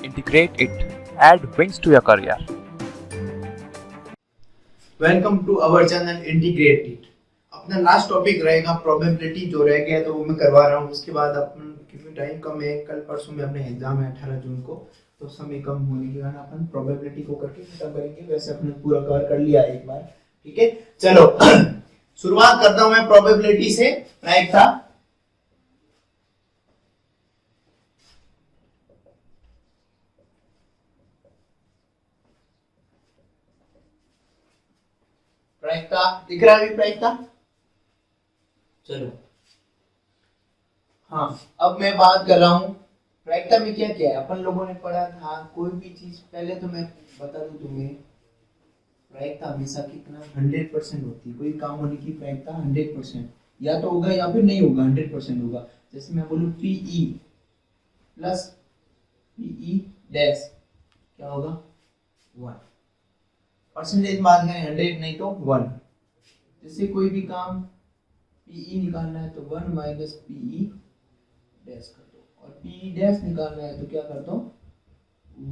Integrate it. Add wings to your career. Welcome to our channel integrated. अपना last topic रहेगा probability, जो रह गया तो वो मैं करवा रहा हूँ। उसके बाद अपन क्योंकि टाइम कम है, कल परसों में अपने एग्जाम है 18 जून को, तो समय कम होने के कारण अपन प्रोबेबिलिटी को करके खत्म करेंगे। वैसे अपने पूरा कवर कर लिया एक बार, ठीक है। चलो शुरुआत करता हूँ मैं प्रोबेबिलिटी से। प्रायिकता प्रायिकता दिख रहा है अभी प्रायिकता? चलो हाँ, अब मैं बात कर रहा हूँ प्रायिकता में क्या क्या है। अपन लोगों ने पढ़ा था कोई भी चीज, पहले तो मैं बता दूं तुम्हें, प्रायिकता हमेशा कितना 100% होती है। कोई काम होने की प्रायिकता 100% या तो होगा या फिर नहीं होगा, 100% होगा। जैसे मैं बोलूं पीई प्लस पीई डैश, क्या होगा? 1 परसेंटेज बात करें 100 नहीं तो 1। जैसे कोई भी काम पीई निकालना है तो 1 माइनस पीई डैश कर दो, और पीई डैश निकालना है तो क्या कर दो?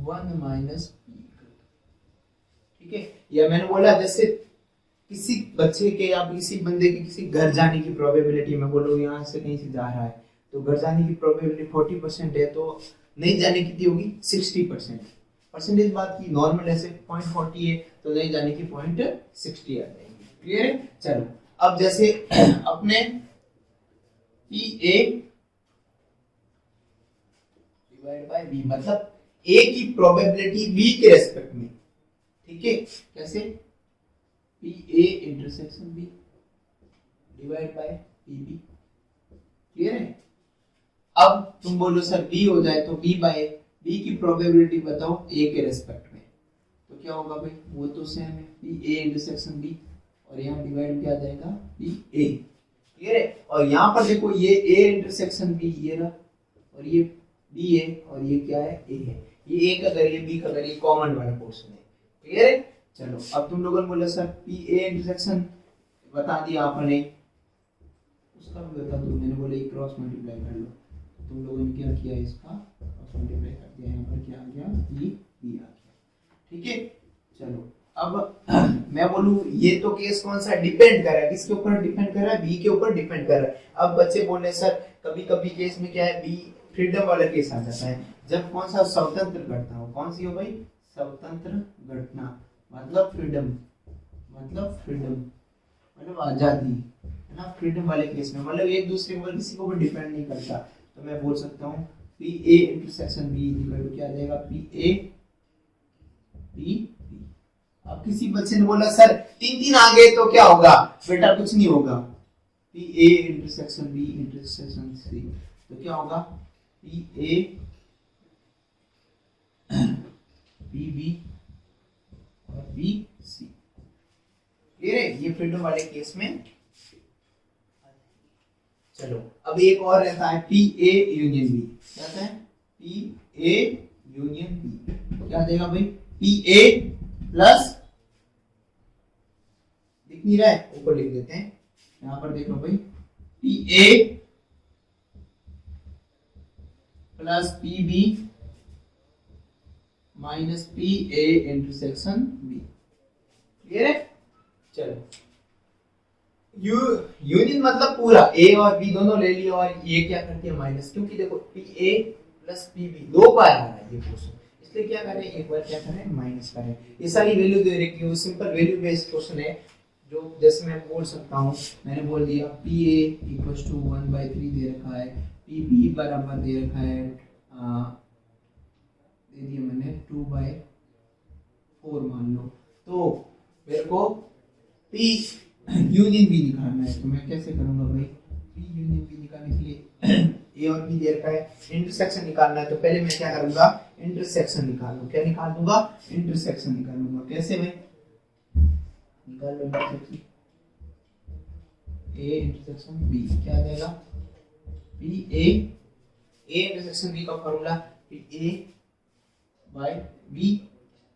1 माइनस पीई कर दो, ठीक है। या मैंने बोला जैसे किसी बच्चे के या किसी बंदे के किसी घर जाने की प्रोबेबिलिटी, मैं बोलूँ यहाँ से कहीं से जा रहा है तो घर जाने की प्रोबेबिलिटी 40% है, तो नहीं जाने की होगी 60%। परसेंटेज बात की नॉर्मल ऐसे 0.40 है तो नहीं जाने की 0.60 आ जाएगी। क्लियर है? चलो अब जैसे अपने P A divide by B, मतलब ए की प्रोबेबिलिटी बी के रेस्पेक्ट में, ठीक है। कैसे? P A intersection B divide by P B. Clear है? अब तुम बोलो सर बी हो जाए तो बी बाय बी की प्रोबेबिलिटी बताओ ए के रेस्पेक्ट में, तो क्या होगा भाई? वो तो सेम है, पी ए इंटरसेक्शन बी, और यहाँ डिवाइड किया जाएगा पी ए। क्लियर है? और यहाँ पर देखो ये ए इंटरसेक्शन बी ये रहा, और ये बी है, और ये क्या है? ए है। ये ए का अगर ये बी का अगर ये कॉमन वाला पोर्शन है। क्लियर है? चलो अब तुम लोगों ने बोला सर पी ए इंटरसेक्शन बता दिया आपने, उसका भी बता दो। मैंने बोला क्रॉस मल्टीप्लाई कर लो, तुम लोगों ने क्या किया? इसका क्रॉस मल्टीप्लाई कर दिया। यहाँ पर क्या आ गया? बी बी आ गया, ठीक है। चलो अब मैं बोलूं ये तो केस कौन सा डिपेंड कर रहा है? किसके ऊपर डिपेंड कर रहा है? बी के ऊपर डिपेंड कर रहा है। अब बच्चे बोल रहे सर कभी कभी केस में क्या है, बी फ्रीडम वाला केस आ जाता है, जब कौन सा स्वतंत्र घटना हो। कौन सी हो भाई? स्वतंत्र घटना, मतलब फ्रीडम, मतलब आजादी, है ना। फ्रीडम वाले केस में मतलब एक दूसरे के ऊपर किसी के ऊपर डिपेंड नहीं करता, तो मैं बोल सकता हूँ P A intersection B equal to क्या आ जाएगा? P A P B. अब किसी बच्चे ने बोला सर 3 आ गए तो क्या होगा? बेटा कुछ नहीं होगा, P A intersection B intersection C, तो क्या होगा? पी ए पी बी और बी सी। क्लियर है? ये फ्रीडम वाले केस में। चलो अब एक और रहता है पी ए यूनियन बी। क्या रहता है? पी ए यूनियन बी क्या देगा भाई? पी ए प्लस, दिख नहीं रहा है, ऊपर लिख देते हैं, यहां पर देख लो भाई, P A plus P B minus P A intersection B. Clear है? चलो यूनियन मतलब पूरा ए और बी दोनों ले लिया, और ये क्या करती है? माइनस, क्योंकि देखो P A plus P B 2 बार आ रहा है ये क्वेश्चन, इसलिए क्या करें? एक बार क्या करें? माइनस करें। ये सारी वैल्यू दे रखी है, सिंपल वैल्यू बेस्ड क्वेश्चन है। जो जैसे मैं बोल सकता हूँ, मैंने बोल दिया पी ए इक्वल्स टू 1/3 दे रखा है, पी बी बराबर दे रखा है, दे दिया मैंने 2/4 मान लो। तो मेरे को पी यूनियन बी निकालना है, तो मैं कैसे करूंगा भाई? पी यूनियन बी निकालने के लिए ए और बी दे रखा है, इंटरसेक्शन निकालना है, तो पहले मैं क्या करूंगा? इंटरसेक्शन निकालूंगा। क्या निकाल दूंगा? इंटरसेक्शन निकालूंगा। कैसे भाई? निकाल लो इंटरसेक्शन, ए इंटरसेक्शन बी क्या आ जाएगा? पी ए इंटरसेक्शन बी का formula P A by B,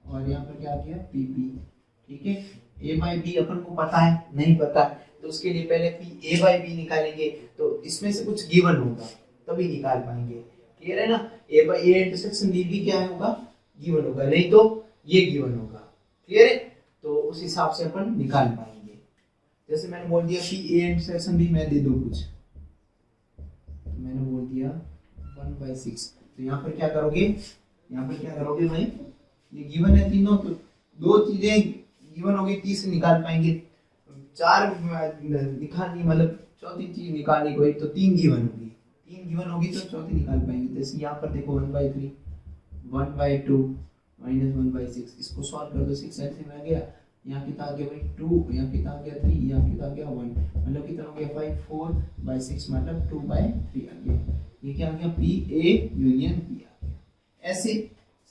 और यहाँ पर क्या आ गया? P B. ठीक है, ए बाई बी अपन को पता है? नहीं पता, तो उसके लिए पहले पी ए बाई बी निकालेंगे, तो इसमें से कुछ गिवन होगा तभी निकाल पाएंगे। क्लियर है ना, ए बाई ए इंटरसेक्शन बी भी क्या होगा, गिवन होगा, नहीं तो ये गिवन होगा। क्लियर है, तो उस हिसाब से अपन निकाल पाएंगे। जैसे मैंने बोल दिया कि ए इंटरसेक्शन बी मैं दे दूं कुछ, तो मैंने बोल दिया 1/6, तो यहाँ पर क्या करोगे, यहाँ पर क्या करोगे भाई, ये गिवन है तीनों, तो दो चीजें गिवन होगी, तीसरी निकाल पाएंगे, चार निकालनी मतलब चौथी चीज निकालनी कोई, तो तीन गिवन होगी, तीन गिवन होगी तो चौथी निकाल पाएंगे। जैसे यहाँ पर देखो 1/3, 1/2 माइनस 1/6, इसको सॉल्व कर दो, 6 ऐसे में आ गया, यहाँ कितना आ गया भाई 2, यहाँ कितना आ गया 3, यहाँ कितना आ गया 1, मतलब कितना हो गया 5, 4/6 मतलब 2/3 आ गया। ये क्या आ गया, पी ए यूनियन पी आ गया। ऐसे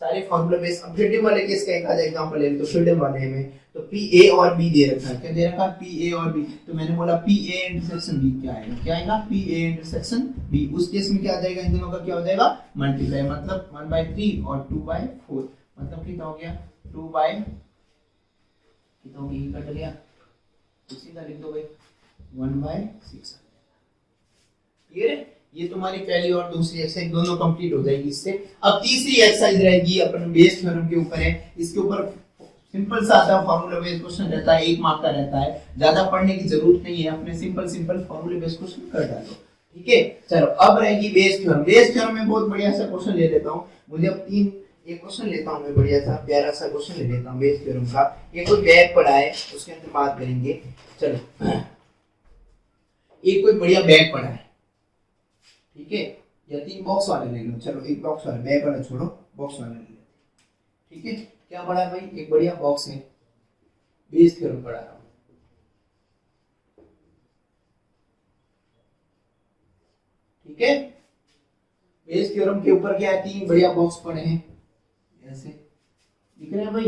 सारे फॉर्मूला बेस। अब फ्रीडम वाले केस का एक आधा एग्जांपल ले, तो फ्रीडम वाले में तो पी ए और बी दे रखा है, क्या दे रखा है, पी ए और बी, तो मैंने बोला पी ए इंटरसेक्शन बी क्या आएगा, क्या आएगा, पी ए इंटरसेक्शन बी। उस केस में क्या आ जाएगा, इन दोनों का क्या हो जाएगा, मल्टीप्लाई, मतलब 1/3 और 2/4, मतलब कितना हो गया 2 बाय कितना हो गया, कट गया, तो सीधा लिख दो भाई 1/6। क्लियर है, ये तुम्हारी पहली और दूसरी एक्सरसाइज दोनों कंप्लीट हो जाएगी इससे। अब तीसरी एक्सरसाइज रहेगी अपन बेस थ्योरम के ऊपर है, इसके ऊपर सिंपल सा आता फॉर्मूला बेस्ड क्वेश्चन रहता है, 1 मार्क का रहता है, ज्यादा पढ़ने की जरूरत नहीं है, अपने सिंपल फॉर्मूला बेस्ड क्वेश्चन कर डालो। ठीक है, चलो अब रहेगी बेस थ्योरम। बेस थ्योरम में बहुत बढ़िया सा क्वेश्चन ले लेता हूं, मुझे अब एक क्वेश्चन लेता हूं मैं, बढ़िया सा प्यारा सा क्वेश्चन ले लेता हूं बेस थ्योरम का। ये कोई बैग पड़ा है, उसके अंदर बात करेंगे। चलो एक कोई बढ़िया बैग पड़ा है, ठीक है, या 3 बॉक्स वाले ले लो, चलो एक बॉक्स वाला, बैग वाला छोड़ो, बॉक्स वाला ले लो। ठीक है, क्या पड़ा है भाई, एक बढ़िया बॉक्स है, बेस थ्योरम पढ़ा रहा हूं। ठीक है, बेस थ्योरम के ऊपर क्या है, 3 बढ़िया बॉक्स पड़े हैं, ऐसे दिख रहे हैं भाई।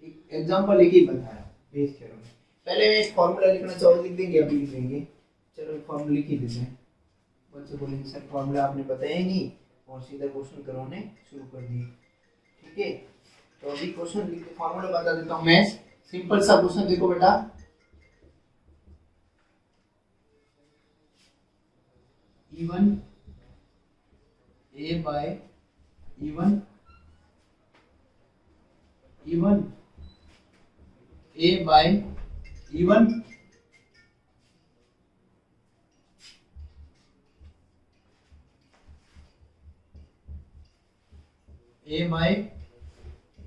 एक एग्जांपल लेके बता रहा हूं बेस थ्योरम में। पहले मैं एक फार्मूला लिखना चाहूँ, लिख देंगे, अभी लिख देंगे। चलो एक फार्मूला लिख ही देते हैं। बच्चे बोलेंगे सर फार्मूला आपने बताया ही नहीं, और सीधा क्वेश्चन करवाने शुरू कर दिए। ठीक है, तो अभी क्वेश्चन लिख के फार्मूला बता देता हूं मैं। सिंपल सा क्वेश्चन देखो बेटा, E1 A by E1 A by E1 A by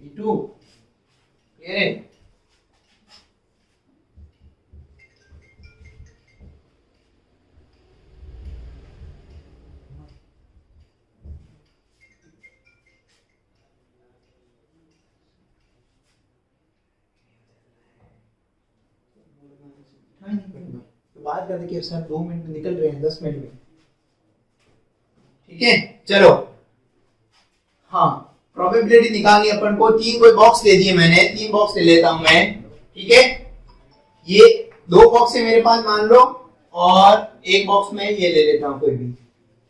E2। Clear है, तो बात करते कि सर 2 मिनट में निकल रहे हैं, 10 मिनट में। ठीक है, चलो हाँ, प्रोबेबिलिटी निकालनी अपन को। 3 कोई बॉक्स ले दिए मैंने, 3 बॉक्स ले लेता हूं मैं। ठीक है, ये 2 बॉक्स है मेरे पास मान लो, और एक बॉक्स में ये ले लेता हूं कोई भी।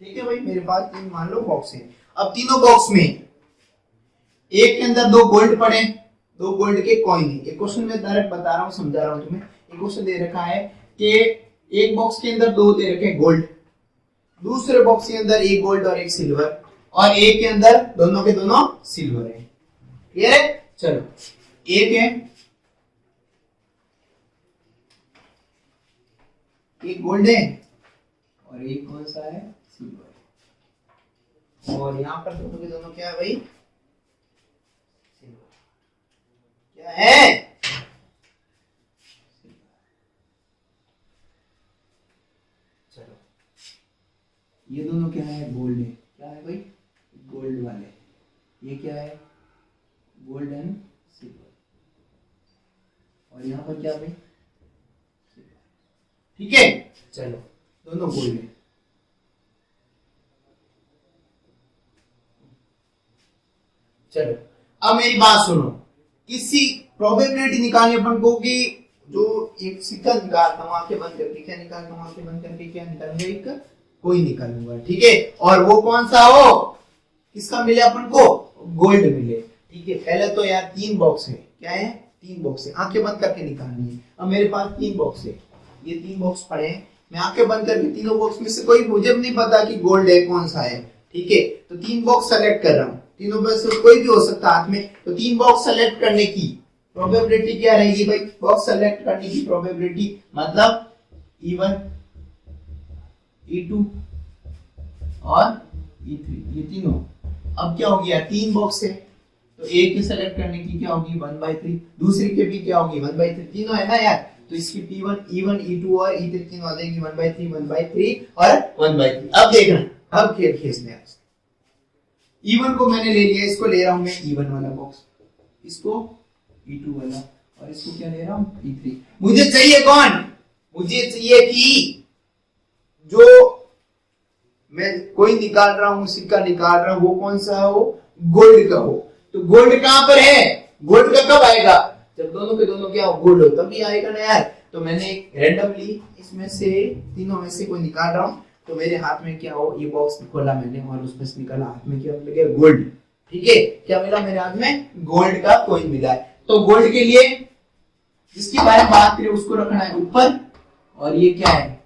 ठीक है भाई, मेरे पास 3 मान लो बॉक्स है। अब तीनों बॉक्स में एक के अंदर 2 गोल्ड पड़े, 2 गोल्ड के कॉइन है। एक क्वेश्चन में डायरेक्ट बता रहा हूं, समझा रहा हूं तुम्हें। एक क्वेश्चन दे रखा है कि एक बॉक्स के अंदर 2 दे रखे गोल्ड, दूसरे बॉक्स के अंदर 1 गोल्ड और 1 सिल्वर, और एक के अंदर दोनों के दोनों सिल्वर है। क्लियर है, चलो एक है, एक गोल्ड है और एक कौन सा है, सिल्वर है। और यहाँ पर दोनों के दोनों क्या है भाई, सिल्वर। क्या है, चलो ये दोनों क्या है, गोल्ड है। क्या है भाई, गोल्ड वाले। ये क्या है, गोल्ड एंड सिल्वर। और यहाँ पर क्या भाई, सिल्वर। ठीक है, चलो दोनों गोल्ड है। चलो अब मेरी बात सुनो, किसी प्रोबेबिलिटी निकालनी अपन को कि जो एक सिक्का निकालता हूं आंखें बंद करके, क्या निकालता हूं आंखें बंद करके, क्या निकालूंगा, एक कोई निकालूंगा। ठीक है, और वो कौन सा हो, किसका मिले अपन को, गोल्ड मिले। ठीक है, पहले तो यार 3 बॉक्स है, क्या है, 3 बॉक्स है, आंखें बंद करके निकालनी है। अब मेरे पास 3 बॉक्स है, ये 3 बॉक्स पड़े हैं, मैं आंखें बंद करके तीनों बॉक्स में से कोई, मुझे भी नहीं पता कि गोल्ड है कौन सा है, ठीक है, तो 3 बॉक्स सेलेक्ट कर रहा हूं, तीनों में से कोई भी हो सकता हाथ में, तो 3 बॉक्स सेलेक्ट करने की प्रोबेबिलिटी क्या रहेगी भाई, बॉक्स सेलेक्ट करने की प्रोबेबिलिटी मतलब E1 E2 और E3, ये तीनों। अब क्या हो गया, 3 बॉक्स है तो एक की सेलेक्ट करने की क्या होगी 1/3, दूसरी के भी क्या होगी 1/3, तीनों है ना यार, तो इसकी P1 E1 E2 और E3 तीनों आ जाएगी 1/3 1/3 और 1/3। अब देखना, अब खेल खींचने हैं। E1 को मैंने ले लिया, इसको ले रहा हूं मैं E1 वाला बॉक्स, इसको E2 वाला, और इसको क्या ले रहा हूं E3। मुझे चाहिए कौन, मुझे चाहिए कि जो मैं कोई निकाल रहा हूं, सिक्का निकाल रहा हूं, वो कौन सा हो, गोल्ड का हो। तो गोल्ड कहां पर है, गोल्ड का कब आएगा, जब दोनों के दोनों क्या हो गोल्ड हो, तभी आएगा ना यार। तो मैंने एक रैंडमली इसमें से तीनों में से कोई निकाल रहा हूं, तो मेरे हाथ में क्या हो, ये बॉक्स खोला मैंने और उसमें से निकाला, हाथ में क्या मिल गया गोल्ड, ठीक है, क्या मिला मेरे हाथ में, गोल्ड का कॉइन मिला है। तो गोल्ड के लिए जिसके बारे में बात करें उसको रखना है ऊपर, और ये क्या है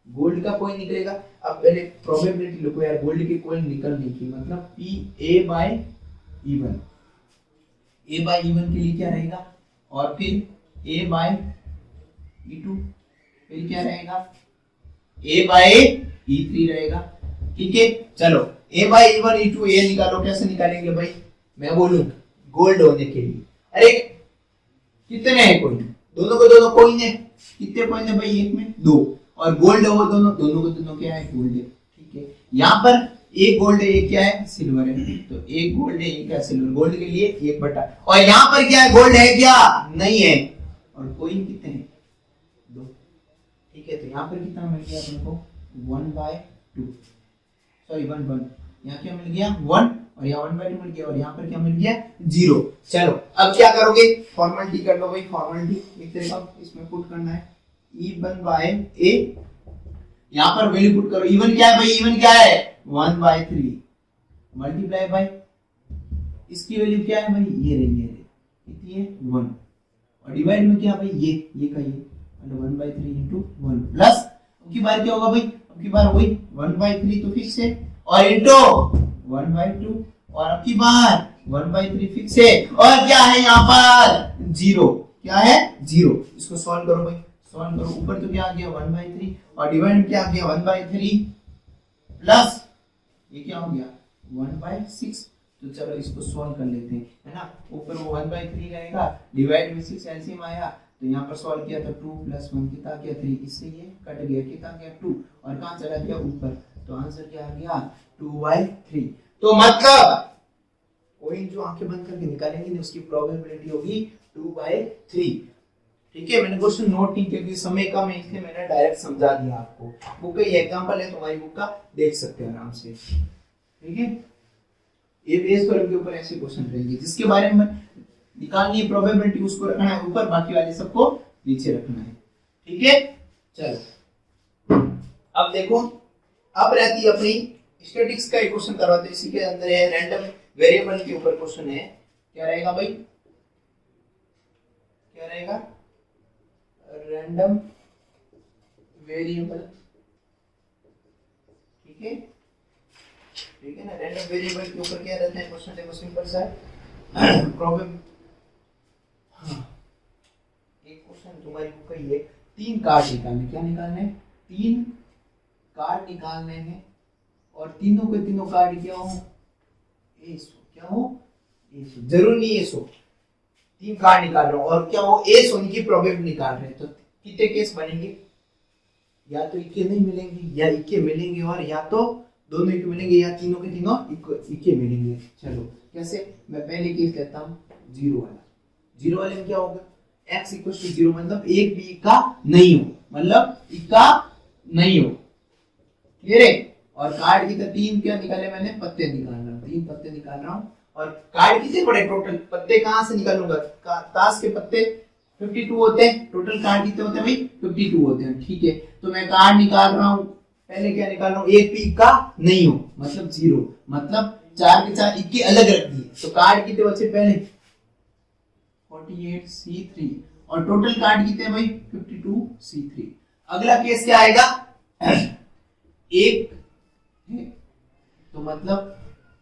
गोल्ड का कॉइन निकलेगा। अब पहले प्रोबेबिलिटी लिखो यार, गोल्ड के कॉइन निकलने की, मतलब A/E1, A/E1 के लिए क्या रहेगा, और फिर A/E2 फिर क्या रहेगा, A/E3 रहेगा, ठीक है। चलो A/E1 E2 ये निकालो, कैसे निकालेंगे भाई, मैं बोलूं गोल्ड होने के लिए, अरे कितने हैं कॉइन, दोनों को दोनों कॉइन है, कितने कॉइन है भाई, एक में 2, और गोल्ड हो दोनों दोनों को दोनों क्या है गोल्ड है, ठीक है। यहाँ पर एक गोल्ड है, एक क्या है सिल्वर है, तो एक गोल्ड है एक क्या सिल्वर, गोल्ड के लिए 1/, और यहाँ पर क्या है गोल्ड है क्या नहीं है, और कॉइन कितने हैं 2, ठीक है। तो यहाँ पर कितना मिल गया अपने को 1/2, सॉरी 1 यहाँ क्या मिल गया 1, और यहाँ 1/2 मिल गया, और यहाँ पर क्या मिल गया 0। चलो अब क्या करोगे, फॉर्मेलिटी कर लो भाई, फॉर्मेलिटी एक तरीका इसमें पुट करना है E1/A, यहाँ पर वैल्यू पुट करो, E1 क्या है भाई, E1 क्या है 1/3 मल्टीप्लाई बाय इसकी वैल्यू क्या है भाई, ये रही कितनी है 1, और डिवाइड में क्या भाई ये का ये, मतलब 1/3 into 1 प्लस, अब की बार क्या होगा भाई, अब की बार वही 1/3 तो फिक्स है, और इंटू 1/2, और अब की बार 1/3 फिक्स है, और क्या है यहाँ पर 0, क्या है 0। इसको सॉल्व करो भाई, सॉल्व करो, ऊपर तो क्या आ गया 1/3, और डिवाइड में क्या आ गया 1/3 प्लस ये क्या हो गया 1/6। तो चलो इसको सॉल्व कर लेते हैं, है ना, ऊपर वो 1/3 रहेगा, डिवाइड में 6 एलसीएम आया, तो यहाँ पर सॉल्व किया तो 2 + 1 कितना गया 3, इससे ये कट गया, कितना गया 2, और कहाँ चला गया ऊपर, तो आंसर क्या आ गया 2/3। तो मतलब कॉइन जो आंखें बंद करके निकालेंगे ना उसकी प्रोबेबिलिटी होगी 2/3, ठीक है। मैंने क्वेश्चन नोट नहीं किया क्योंकि समय कम है, इसलिए मैंने डायरेक्ट समझा दिया आपको, बुक का ये एग्जांपल है, तुम्हारी बुक का देख सकते हैं आराम से, ठीक है। ये बेस पर के ऊपर ऐसे क्वेश्चन रहेंगे, जिसके बारे में निकालनी है प्रोबेबिलिटी उसको रखना है ऊपर, बाकी वाले सबको नीचे रखना है, ठीक है। चलो अब देखो, अब रहती है अपनी स्टैटिक्स का एक क्वेश्चन करवाते हैं, इसी के अंदर है रैंडम वेरिएबल के ऊपर क्वेश्चन है, क्या रहेगा भाई, क्या रहेगा रैंडम वेरिएबल, ठीक है, ठीक है ना। रैंडम वेरिएबल के ऊपर क्या रहता है क्वेश्चन, देखो सिंपल सा है, प्रॉब्लम एक क्वेश्चन तुम्हारी बुक का ये 3 कार्ड निकालने, क्या निकालने हैं 3 कार्ड निकालने हैं, और तीनों के तीनों कार्ड क्या हो A100, क्या हो A100, जरूर नहीं A100, 3 कार्ड निकाल रहा हूं और क्या हो A100 की प्रोबेबिलिटी निकाल रहे हैं, तो कितने केस बनेंगे, या तो इक्के नहीं मिलेंगे, या इक्के मिलेंगे, और या तो दोनों इक्के मिलेंगे, या तीनों के तीनों इक्के मिलेंगे। चलो कैसे, मैं पहले केस लेता हूं 0 वाला, 0 वाले में क्या होगा x = 0, मतलब एक भी इक्का नहीं हो, मतलब इक्का नहीं हो, क्लियर है। और कार्ड की तो 3 क्या निकाले मैंने, पत्ते निकाल रहा हूं, 3 पत्ते निकाल रहा हूं, और कार्ड कितने पड़े टोटल, पत्ते कहां से निकालूंगा, ताश के पत्ते 52 होते हैं, टोटल कार्ड कितने होते हैं भाई 52 होते हैं, ठीक है। तो मैं कार्ड निकाल रहा हूं, पहले क्या निकाल रहा हूं, एक भी इक्का नहीं हो, मतलब 0, मतलब 4 के 4 इक्के अलग रख दिए, तो कार्ड कितने बचे पहले 48C3, और टोटल कार्ड कितने भाई 52C3। अगला केस क्या आएगा, एक है तो मतलब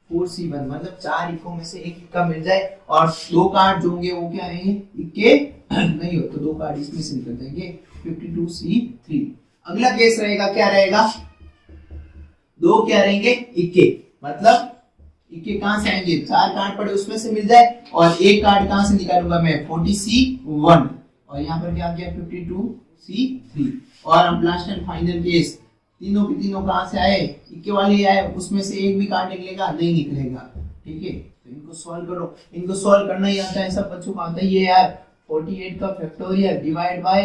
4C1 मतलब 4 इक्को में से एक इक्का मिल जाए और 2 कार्ड जो होंगे वो क्या रहेंगे इक्के नहीं हो तो 2 कार्ड इसमें से निकल जाएंगे 52C3। अगला केस रहेगा क्या रहेगा 2 क्या रहेंगे इक्के मतलब इक्के कहां से आएंगे 4 कार्ड पड़े उसमें से मिल जाए और एक कार्ड कहां से निकालूंगा मैं 40C1 और यहाँ पर क्या आ गया 52C3। और अब लास्ट एंड फाइनल केस तीनों के तीनों कहां से आए इक्के वाले ही आए उसमें से एक भी कार्ड निकलेगा नहीं निकलेगा। ठीक है तो इनको सॉल्व करो। इनको सॉल्व करना ही आता है सब बच्चों को आता ही है यार। 48 का फैक्टोरियल डिवाइड बाय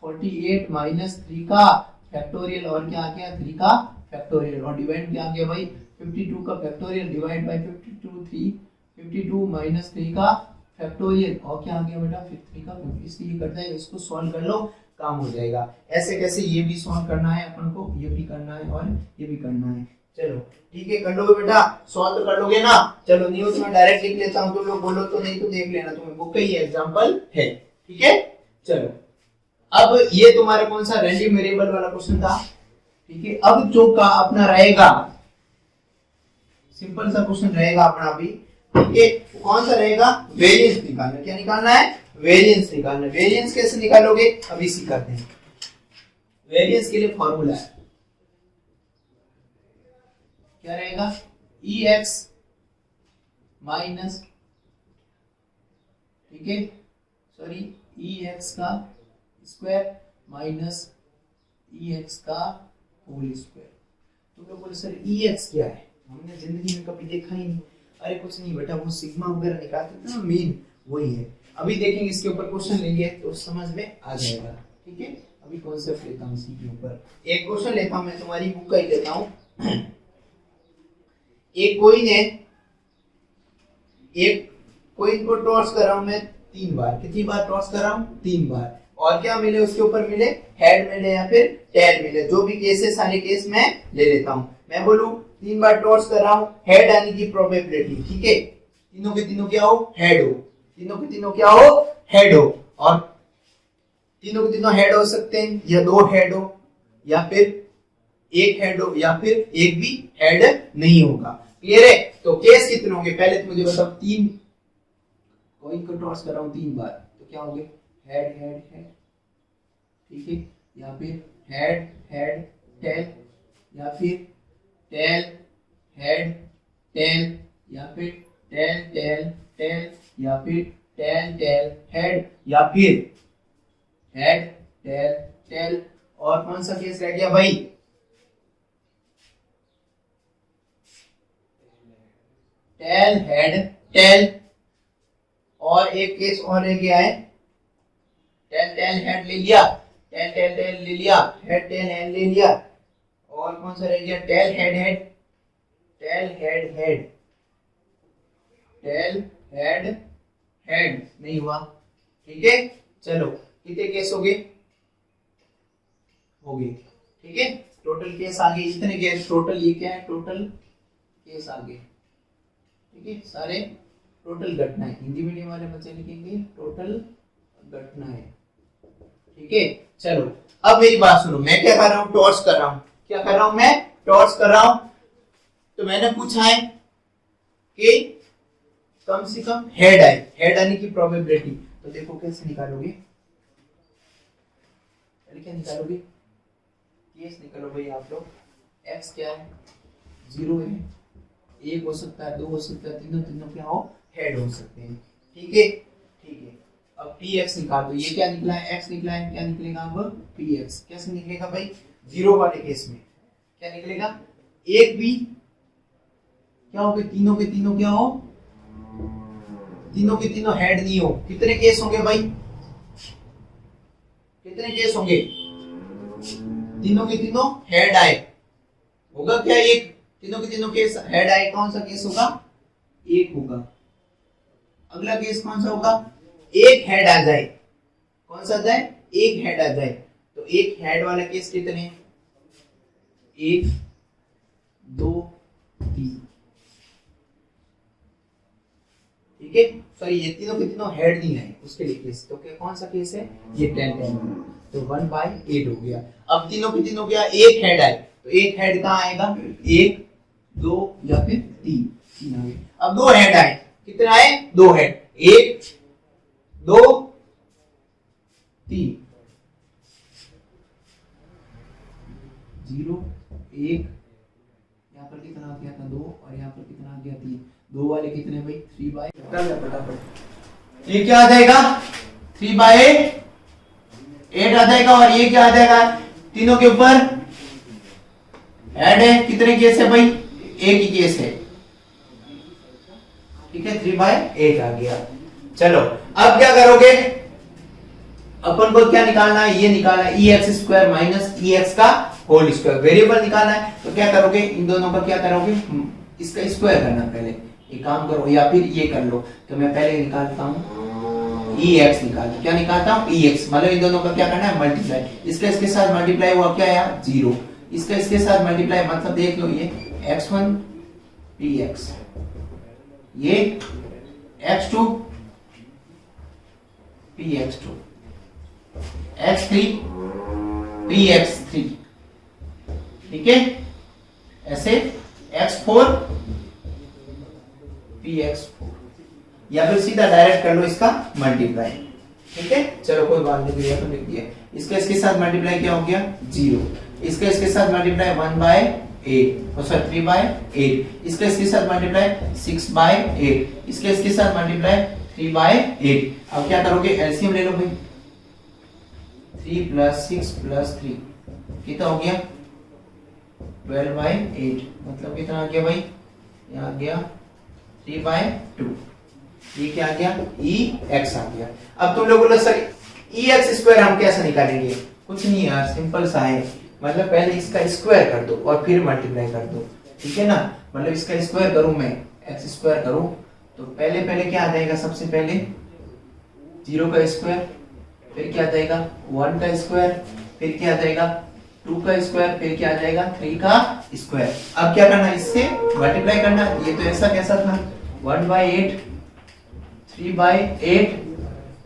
48 माइनस 3 का फैक्टोरियल और क्या आ गया 3 का फैक्टोरियल और डिवाइड क्या आ गया भाई 52 का फैक्टोरियल डिवाइड बाय 52 माइनस 3 का फैक्टोरियल और क्या आ गया बेटा 3 का इसलिए करता है इसको सॉल्व कर लो काम हो जाएगा। ऐसे कैसे ये भी सॉल्व करना है अपन को ये भी करना है और ये भी करना है। चलो ठीक है कर लोगे बेटा सॉल्व तो कर लोगे ना। चलो न्यूज में डायरेक्ट लिख लेता हूं तुम लोग बोलो तो नहीं तो देख लेना तुम्हें बुक का ही एग्जांपल है। ठीक है चलो अब ये तुम्हारा कौन सा रैंडम वेरिएबल वाला क्वेश्चन था। ठीक है अब जो का अपना रहेगा सिंपल सा क्वेश्चन रहेगा अपना भी। ठीक है कौन सा रहेगा वेरिएंस निकालना। क्या निकालना है वेरिएंस निकालना। वेरिएंस कैसे निकालोगे अभी सीखते हैं। वेरिएंस के लिए फॉर्मूला है क्या रहेगा EX माइनस ठीक है सॉरी EX का स्क्वायर माइनस EX का होल स्क्वायर। तुम लोग बोले सर EX क्या है हमने जिंदगी में कभी देखा ही नहीं। अरे कुछ नहीं बेटा वो सिग्मा वगैरह निकालते हैं ना मेन वही है। अभी देखेंगे इसके ऊपर क्वेश्चन लेंगे तो समझ में आ जाएगा। ठीक है अभी कॉन्सेप्ट लेता हूं इसी के ऊपर। एक क्वेश्चन लेता हूं मैं तुम्हारी बुक का ही लेता हूं। एक कोइन है एक कोइन को टॉस कर रहा हूं मैं 3 बार। कितनी बार टॉस कर रहा हूं 3 बार और क्या मिले उसके ऊपर मिले हेड मिले या फिर टेल मिले जो भी केस है सारे केस मैं ले लेता हूं। मैं बोलूं 3 बार टॉस कर रहा हूं हेड आने की प्रोबेबिलिटी। ठीक है तीनों के तीनों क्या हो हेड हो। तीनों के तीनों क्या हो हेड हो और तीनों के तीनों हेड हो सकते हैं या 2 हेड हो या फिर 1 हेड हो या फिर एक भी हेड नहीं होगा। क्लियर है तो केस कितने होंगे पहले तो मुझे बताओ। 3 कोइन को टॉस कर रहा हूं 3 बार तो क्या होंगे हेड हेड हेड। ठीक है या फिर हेड हेड टेल या फिर टेल हेड टेल या फिर टेल टेल टेल या फिर टेल टेल हेड या फिर हेड टेल टेल। और कौन सा केस रह गया भाई टेल हेड टेल। और एक केस और रह गया है टेल टेल हेड ले लिया टेल टेल टेल ले लिया हेड टेल हेड ले लिया। और कौन सा रह गया tail head head tail head head tail head head नहीं हुआ। ठीक है चलो कितने केस हो गए ठीक है टोटल केस आ गए इतने केस टोटल ये क्या है टोटल केस आ गए। ठीक है सारे टोटल घटनाएं हिंदी मीडियम वाले बच्चे लिखेंगे टोटल घटनाएं। ठीक है चलो अब मेरी बात सुनो। मैं क्या कर रहा हूं टॉस कर रहा हूं। क्या कर रहा हूं मैं टॉस कर रहा हूं। तो मैंने पूछा है कि कम से कम हेड आए हेड आने की प्रोबेबिलिटी। तो देखो कैसे निकालोगे क्या निकालोगे केस निकालो भाई आप लोग। x क्या है 0 है 1 हो सकता है 2 हो सकता है तीनों तीनों क्या हो हेड हो सकते हैं। ठीक है अब px निकाल दो। ये क्या निकला है x निकला है क्या निकलेगा अब px कैसे निकलेगा भाई 0 वाले केस में क्या निकलेगा एक भी क्या हो तीनों के तीनों क्या हो तीनों के तीनों हेड नहीं हो। कितने केस होंगे भाई कितने केस होंगे तीनों के तीनों हेड आए होगा क्या एक तीनों के तीनों केस हेड आए। कौन सा केस होगा एक होगा। अगला केस कौन सा होगा एक हेड आ जाए। कौन सा आ जाए एक हेड आ जाए। तो एक हेड वाला केस कितने 1 2 3। ठीक है सॉरी ये तीनों के तीनों हेड नहीं आए उसके लिए केस। तो क्या कौन सा केस है ये 10 10। तो 1/8 हो गया। अब तीनों के तीनों क्या, एक हेड आए, तो एक हेड कहाँ आएगा, 1 2 या फिर 3, 3 आ गए। अब दो हेड आए, कितने आए, दो हेड, 1 2 3, 0 1, यहाँ पर कितना आ गया था 2 और यहाँ पर कितना आ गया 3, दो वाले कितने भाई 3/8, कर ले फटाफट। ये क्या आ जाएगा 3/8 आ जाएगा, और ये क्या आ जाएगा, तीनों के ऊपर ऐड है, कितने केस है भाई, एक ही केस है, ठीक है 3/8 आ गया। चलो अब क्या करोगे, अपन को क्या निकालना है, ये निकालना है ex² माइनस ex का होल स्क्वायर, वेरिएबल निकालना है। तो क्या करोगे, इन दोनों का क्या करोगे, इसका स्क्वायर करना, पहले एक काम करो या फिर ये कर लो, तो मैं पहले निकालता हूँ ex निकालता, क्या निकालता हूँ ex, मतलब इन दोनों का क्या करना है, मल्टीप्लाई, इसका इसके साथ मल्टीप्लाई हुआ क्या आया 0, इसका इसके साथ मल्टीप्लाई, मतलब देख लो ये x1 px, ये x2 px2, x3 px3, ठीक है, ऐसे x4 px4, या फिर सीधा डायरेक्ट कर लो इसका मल्टीप्लाई, ठीक है। चलो कोई बात नहीं, दिया तो लिख दिया, इसका इसके साथ मल्टीप्लाई क्या हो गया 0, इसका इसके साथ मल्टीप्लाई 1/8, सॉरी 3/8, इसका इसके साथ मल्टीप्लाई 6/8, इसके इसके साथ मल्टीप्लाई 3/8। अब क्या करोगे, एलसीएम ले लो भाई, 3 + 6 + 3 कितना हो गया 12/8, मतलब कितना आ गया भाई, यहाँ आ गया 3/2, ये क्या आ गया ex आ गया। अब तुम लोग बोलो सर ex² हम कैसे निकालेंगे, कुछ नहीं यार, सिंपल सा है, मतलब पहले इसका स्क्वायर कर दो और फिर मल्टीप्लाई कर दो, ठीक है ना, मतलब इसका स्क्वायर करूं मैं, x² करूं, तो पहले पहले क्या आ जाएगा, सबसे पहले 0 का स्क्वायर, फिर क्या आ जाएगा 1 का स्क्वायर, फिर क्या आ जाएगा 2 का स्क्वायर, फिर क्या आ जाएगा 3 का स्क्वायर। अब क्या करना, इससे मल्टीप्लाई करना, ये तो ऐसा कैसा था 1/8 3/8,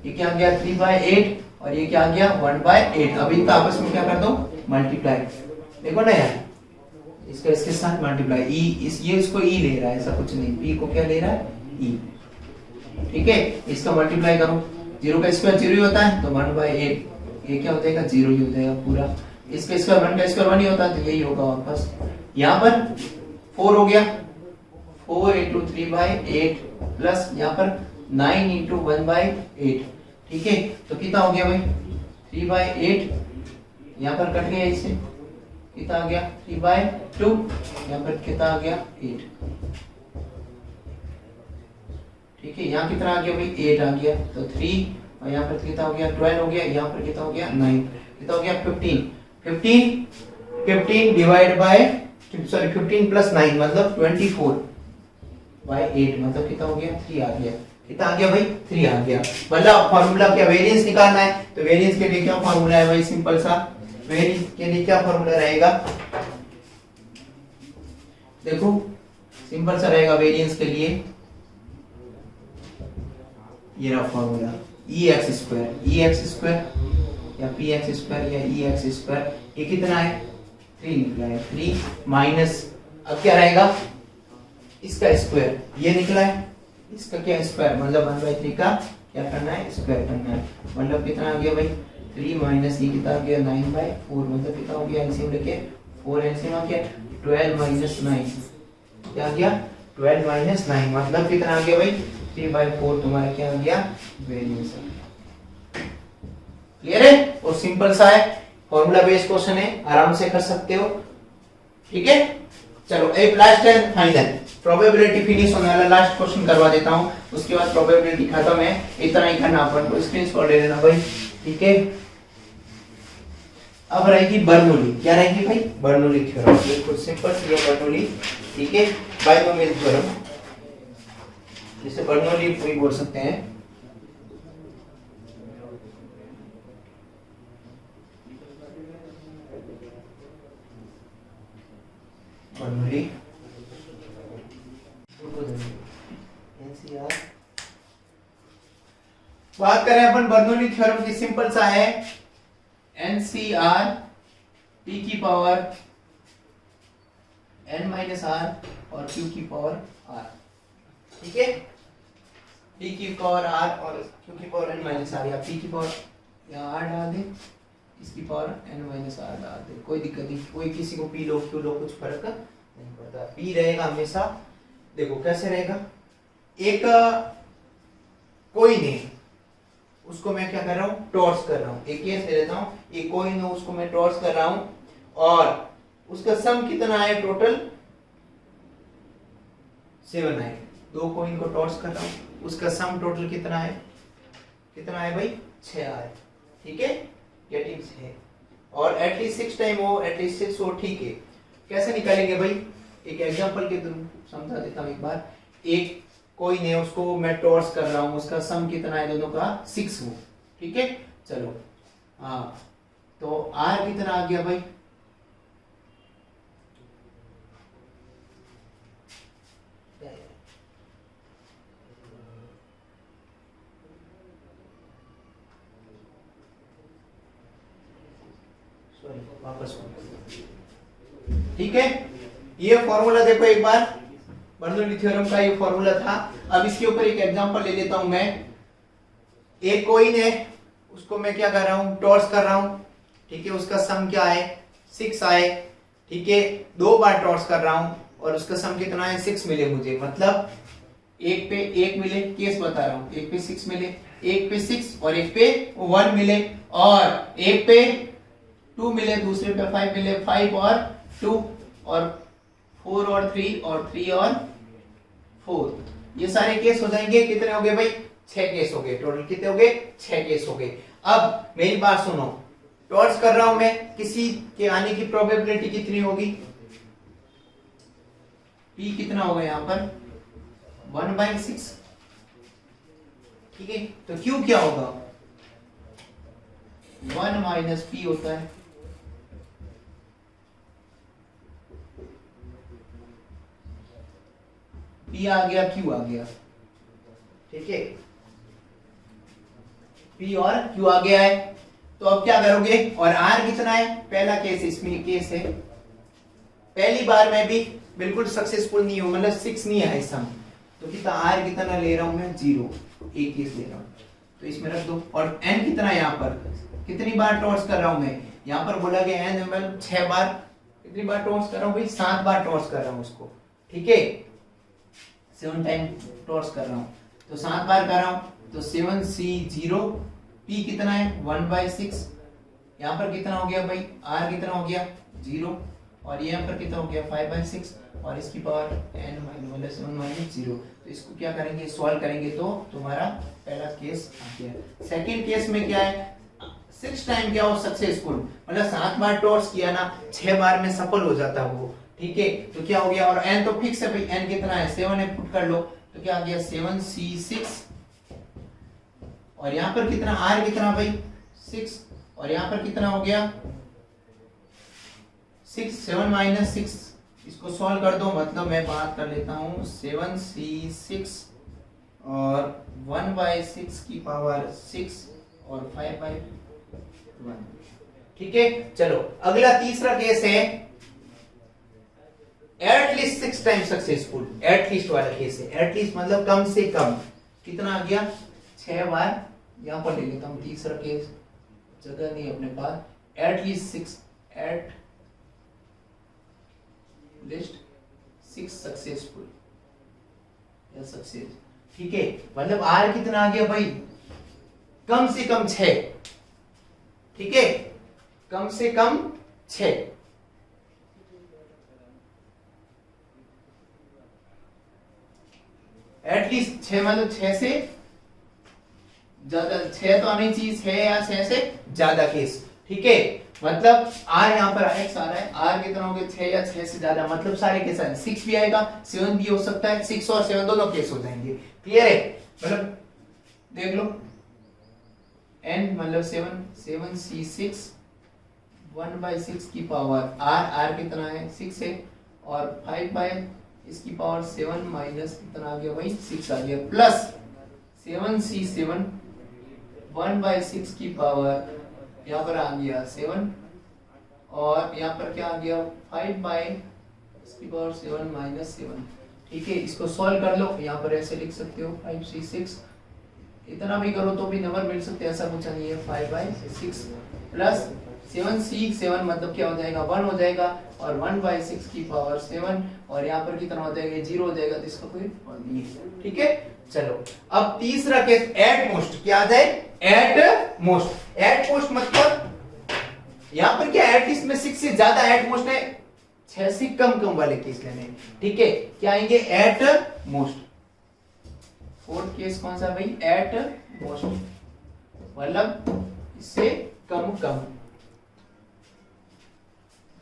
ये क्या आ गया 3/8 और ये क्या आ गया 1/8। अब इनका आपस में क्या कर दो मल्टीप्लाई, देखो ना यार, इसका इसके साथ मल्टीप्लाई, ये इसको ई ले रहा है, ऐसा कुछ नहीं, पी को क्या ले रहा है ई, ठीक है, इसका मल्टीप्लाई करो, 0 का स्क्वायर 0 ही होता है, तो 1/8, ये क्या हो जाएगा 0 ही हो जाएगा पूरा, इसका स्क्वायर 1 का स्क्वायर 1 ही होता है, तो यही होगा वापस, यहाँ पर 4 हो गया, 4 × 3/8 प्लस यहाँ पर 9 × 1/8, ठीक है, तो कितना हो गया भाई 3/8, यहाँ पर कट गया, इससे कितना आ गया 3/2, यहाँ पर कितना आ गया 8, ठीक है, यहाँ कितना आ गया भाई 8 आ गया, तो 3, और यहाँ पर कितना हो गया 12 हो गया, यहाँ पर कितना हो गया 9, कितना हो गया 15 डिवाइड बाय, सॉरी 15 + 9 मतलब 24/8, मतलब कितना हो गया 3 आ गया, कितना आ गया भाई 3 आ गया। मतलब फॉर्मूला क्या, वेरिएंस निकालना है, तो वेरिएंस के लिए क्या फॉर्मूला है भाई, सिंपल सा, वेरिएंस के लिए क्या फॉर्मूला रहेगा, देखो सिंपल सा रहेगा वेरिएंस के लिए, ये रहा फॉर्मूला ex² या px² या ex², ये कितना है 3 निकला है, 3 माइनस, अब क्या रहेगा इसका स्क्वायर, ये निकला है, इसका क्या स्क्वायर, मतलब 1/3 का क्या करना है स्क्वायर करना है, मतलब कितना आ गया भाई 3 माइनस ये कितना आ गया 9/4, मतलब कितना हो गया, एलसीएम लेके 4 एलसीएम आ गया 12 - 9, क्या आ गया 12 - 9, मतलब कितना आ गया भाई 3/4, तुम्हारा क्या आ गया वेरिएंस। क्लियर है, और सिंपल सा है, फॉर्मूला बेस्ड क्वेश्चन है, आराम से कर सकते हो, ठीक है। चलो एक लास्ट है फाइनल, प्रोबेबिलिटी फिनिश होने वाला, लास्ट क्वेश्चन करवा देता हूं, उसके बाद प्रोबेबिलिटी खत्म है, इतना ही करना, अपन को स्क्रीनशॉट ले लेना भाई, ठीक है। अब रहेगी बर्नौली, क्या रहेगी भाई बर्नौली थ्योरम, बिल्कुल सिंपल सी है बर्नौली, ठीक है, बाइनोमियल थ्योरम, जिसे बर्नौली भी बोल सकते हैं। बर्नौली बात करें अपन बर्नौली थ्योरम की, सिंपल सा है सी आर पी की पावर n माइनस आर और q की पावर r, ठीक है। p की पावर r और q की पावर n माइनस आर, या p की पावर यहाँ r डाल दे, इसकी पावर n माइनस आर डाल दे, कोई दिक्कत नहीं, कोई किसी को p लो q लो कुछ फर्क नहीं पड़ता। p रहेगा हमेशा, देखो कैसे रहेगा, एक कोइन है उसको मैं क्या कर रहा हूँ, टॉर्च कर रहा हूँ, एक केस ले लेता हूँ, एक कोइन है उसको मैं टॉर्च कर रहा हूँ और उसका सम कितना है, टोटल 7 है। दो कोइन को टॉर्च कर रहा हूँ, उसका सम टोटल कितना है भाई, 6 है, ठीक है, गेटिंग 6, और एटलीस्ट 6 टाइम हो, एटलीस्ट 6 हो, ठीक है। कैसे निकालेंगे भाई, एक एग्जांपल के थ्रू समझा देता हूँ एक बार। एक कोइन है उसको मैं टॉर्च कर रहा हूँ, उसका सम कितना है दोनों का 6 हो, ठीक है। चलो हाँ, तो आर कितना आ गया भाई, वापस, ठीक है। ये फॉर्मूला देखो एक बार, बर्नौली थ्योरम का ये फॉर्मूला था। अब इसके ऊपर एक एग्जांपल ले लेता हूं मैं। एक कोइन है उसको मैं क्या कर रहा हूं, टॉर्च कर रहा हूं, ठीक है, उसका सम क्या है 6 आए, ठीक है, 2 बार टॉर्च कर रहा हूं और उसका सम कितना है 6 मिले मुझे, मतलब एक पे 1 मिले, केस बता रहा हूं, एक पे 6 मिले, एक पे 6 और एक पे 1 मिले, और एक पे 2 मिले, दूसरे पे 5 मिले, 5 और 2 और 4 और 3 और 3 और 4, ये सारे केस हो जाएंगे। कितने हो गए भाई, 6 केस हो गए, टोटल कितने हो गए, 6 केस हो गए। अब मेरी बात सुनो, टॉर्च कर रहा हूं मैं, किसी के आने की प्रोबेबिलिटी कितनी होगी, P कितना होगा यहां पर 1/6, ठीक है। तो Q क्या होगा, 1 माइनस P होता है, P आ गया, Q आ गया, ठीक है, P और Q आ गया है। तो अब क्या करोगे, और R कितना है, पहला केस इसमें केस है, पहली बार में भी बिल्कुल सक्सेसफुल नहीं हो, मतलब 6 नहीं है सम, तो कितना R कितना ले रहा हूं मैं 0, एक केस ले रहा हूं, तो इसमें रख दो। और N कितना है, यहाँ पर कितनी बार टॉर्च कर रहा हूं मैं, यहाँ पर बोला गया N मतलब 6 बार, कितनी बार टॉर्च कर रहा हूं भाई, 7 बार टॉर्च कर रहा हूं उसको, ठीक है, 7 टाइम टॉर्च कर रहा हूं, तो 7 बार कर रहा हूं, तो 7C0, P कितना है 1/6, यहाँ पर कितना हो गया भाई, R कितना हो गया 0, और यहाँ पर कितना हो गया 5/6, और इसकी पावर n मतलब 7 - 0। तो इसको क्या करेंगे, सॉल्व करेंगे, तो तुम्हारा पहला केस आ गया। सेकंड केस में क्या है, 6 टाइम क्या हो सक्सेसफुल, मतलब 7 बार टॉर्च किया ना, 6 बार में सफल हो जाता वो, ठीक है। तो क्या हो गया, और n तो फिक्स है भाई, n कितना है 7 है, पुट कर लो, तो क्या आ गया 7C6, और यहाँ पर कितना R कितना भाई 6, और यहाँ पर कितना हो गया 6, 7 - 6, इसको सॉल्व कर दो, मतलब मैं बात कर लेता हूँ 7C6 और 1/6 की पावर 6 और 5/1, ठीक है। चलो अगला तीसरा केस है, एटलीस्ट 6 टाइम सक्सेसफुल, एटलीस्ट वाला केस है, एटलीस्ट मतलब कम से कम, कितना आ गया 6 बार, यहां पर ले लेता हूं तीसरा केस, जगह नहीं अपने पास, एटलीस्ट 6, एट लिस्ट 6 सक्सेसफुल या सक्सेस, ठीक है, मतलब R कितना आ गया भाई, कम से कम 6, ठीक है, कम से कम 6, एटलीस्ट 6 मतलब 6 से ज्यादा, 6 तो आनी चाहिए, 6 या 6 से ज्यादा केस, ठीक है, मतलब R यहाँ पर X आ रहा है, R कितना हो गया 6 या 6 से ज्यादा, मतलब सारे केस आए, 6 भी आएगा 7 भी हो सकता है, 6 और 7 दोनों केस हो जाएंगे, क्लियर है। मतलब देख लो n मतलब 7C6 1/6 की पावर R कितना है 6 है, और 5 इसकी पावर 7 माइनस कितना आ गया भाई 6 आ गया, प्लस 7C7 1/6 की पावर यहाँ पर आ गया 7 और यहाँ पर क्या आ गया 5/7 माइनस 7। ठीक है, इसको सॉल्व कर लो, यहाँ पर ऐसे लिख सकते हो 5c6, इतना भी करो तो भी नंबर मिल सकते हैं, ऐसा कुछ नहीं है। 5/6 प्लस 7c7 मतलब क्या हो जाएगा 1 हो जाएगा, और 1/6 की पावर 7 और यहाँ पर कितना हो जाएगा 0 हो जाएगा, तो इसका कोई फर्क नहीं है। ठीक है, चलो अब तीसरा केस एट मोस्ट, क्या आ जाए एट मोस्ट। एट मोस्ट मतलब यहाँ पर क्या एटलीस्ट में 6 से ज्यादा, एट मोस्ट है 6 से कम वाले केस लेने। ठीक है, क्या आएंगे एट मोस्ट। फोर्थ केस कौन सा भाई एट मोस्ट, मतलब इससे कम।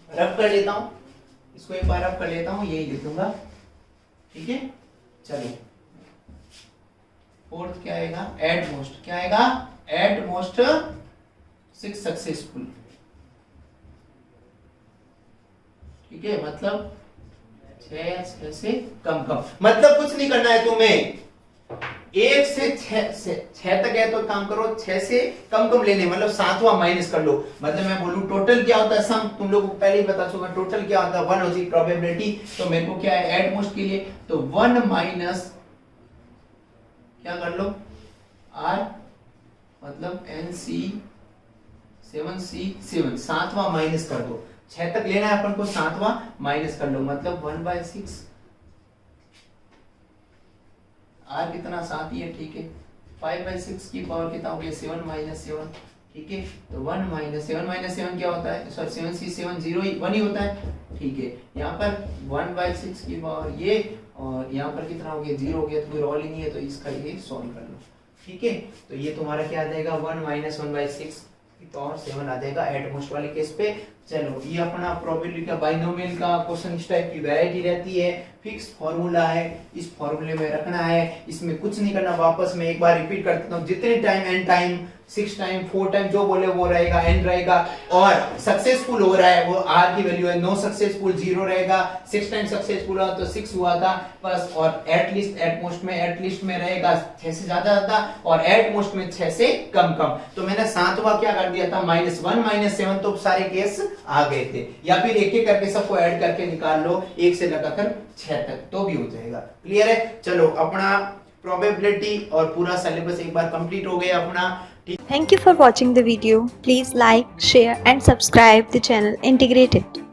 रब कर लेता हूं इसको, एक बार रब कर लेता हूं, यही लिखूंगा। ठीक है, चलो फोर्थ क्या आएगा एट मोस्ट, क्या आएगा एट मोस्ट 6 सक्सेसफुल। ठीक है, मतलब 6 से कम, मतलब कुछ नहीं करना है तुम्हें, 1 से 6 तक है तो काम करो, 6 से कम लेने, मतलब 7वां माइनस कर लो। मतलब मैं बोलूं टोटल क्या होता है सम, तुम लोगों को पहले ही बता चुका टोटल क्या होता है 1 होती प्रोबेबिलिटी, तो मेरे को क्या है एट मोस्ट के लिए तो 1 माइनस क्या कर लो r, मतलब nc 7c7, 7वां माइनस कर दो, 6 तक लेना है अपन को, 7वां माइनस कर लो, मतलब 1/6 r कितना 7 ही है। ठीक है, 5/6 की पावर कितना हो गया 7 माइनस 7। ठीक है, तो 1 माइनस 7 क्या होता है, सॉरी 7c7 1 ही होता है। ठीक है, यहाँ पर 1/6 की पावर ये, और यहाँ पर कितना हो गया 0 हो गया, तो कोई रोल ही नहीं है, तो इसका ये सॉल्व कर लो। ठीक है, तो ये तुम्हारा क्या आ जाएगा 1 माइनस 1/6 की पावर 7 आ जाएगा एट मोस्ट वाले केस पे। चलो ये अपना प्रोबेबिलिटी का बाइनोमियल का क्वेश्चन, इस टाइप की वैरायटी रहती है, फिक्स फॉर्मूला है, इस फॉर्मूले में रखना है, इसमें कुछ नहीं करना। वापस मैं एक बार रिपीट कर देता हूं, जितने time n time 6 time 4 time जो बोले वो रहेगा, n रहेगा, और सक्सेसफुल हो रहा है वो r की वैल्यू है, नो सक्सेसफुल 0 रहेगा, 6 टाइम सक्सेसफुल हुआ तो 6 हुआ था बस, और एटलीस्ट एट मोस्ट में एटलीस्ट में रहेगा 6 से ज्यादा और एट मोस्ट में 6 से कम। तो मैंने 7वां क्या कर दिया था -1 -7, तो सारे केस आ गए थे, या फिर एक करके सबको ऐड करके निकाल लो 1 से लगाकर 6 तक, तो भी हो जाएगा। क्लियर है, चलो अपना प्रोबेबिलिटी और पूरा सिलेबस एक बार कंप्लीट हो गया अपना। Thank you for watching the video. Please like, share and subscribe the channel Integrated.